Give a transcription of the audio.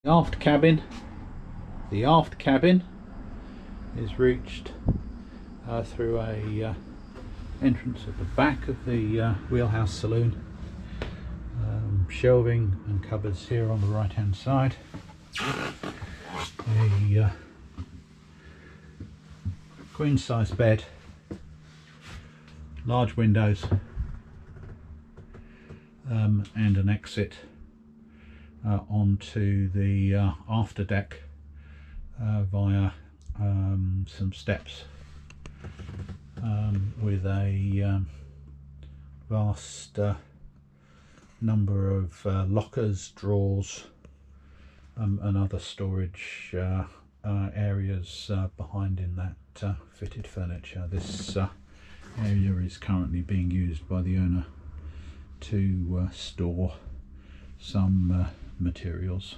The aft cabin. The aft cabin is reached through a entrance at the back of the wheelhouse saloon. Shelving and cupboards here on the right hand side. A queen size bed, large windows, and an exit onto the after deck via some steps, with a vast number of lockers, drawers, and other storage areas behind in that fitted furniture. This area is currently being used by the owner to store some materials.